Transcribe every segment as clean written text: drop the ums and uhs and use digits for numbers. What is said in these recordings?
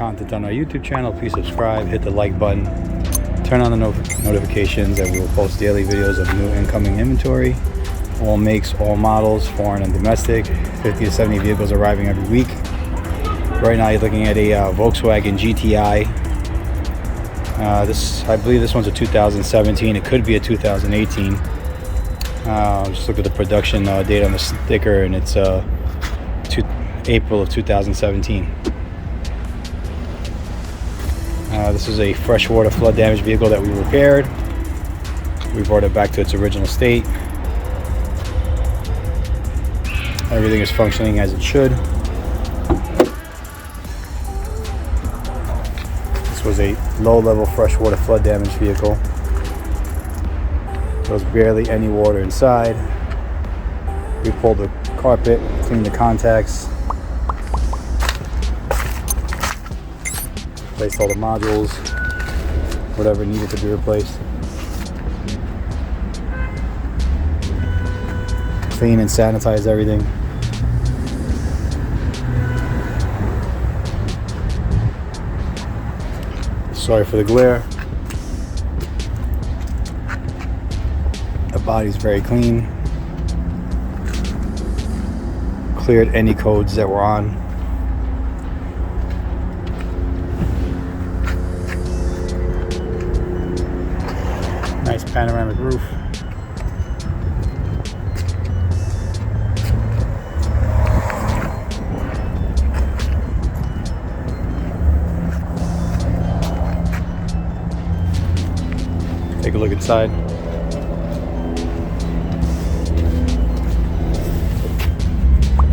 content on our YouTube channel, please subscribe, hit the like button, turn on the notifications, and we will post daily videos of new incoming inventory. All makes, all models, foreign and domestic. 50 to 70 vehicles arriving every week. Right now you're looking at a Volkswagen GTI. I believe this one's a 2017. It could be a 2018. Just look at the production date on the sticker, and it's April of 2017. This is a freshwater flood damaged vehicle that we repaired. We brought it back to its original state. Everything is functioning as it should. This was a low-level freshwater flood damaged vehicle. There was barely any water inside. We pulled the carpet, cleaned the contacts, replaced all the modules, whatever needed to be replaced. Clean and sanitize everything. Sorry for the glare. The body's very clean. Cleared any codes that were on. Nice panoramic roof. Take a look inside.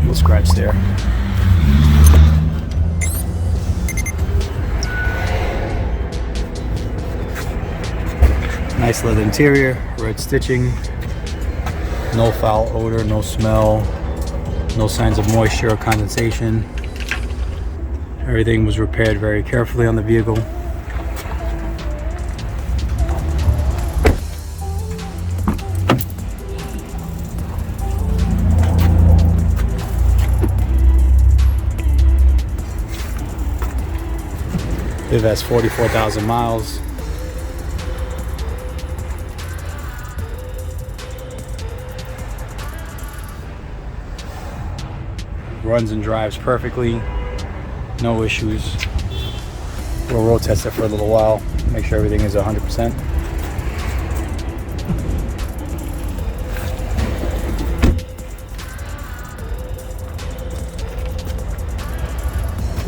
Little scratch there. Nice leather interior, red stitching, no foul odor, no smell, no signs of moisture or condensation. Everything was repaired very carefully on the vehicle. It has 44,000 miles. Runs and drives perfectly, no issues. We'll road test it for a little while, make sure everything is 100%.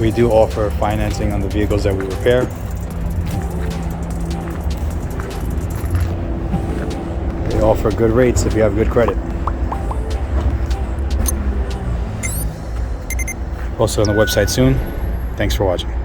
We do offer financing on the vehicles that we repair. They offer good rates if you have good credit. Also on the website soon. Thanks for watching.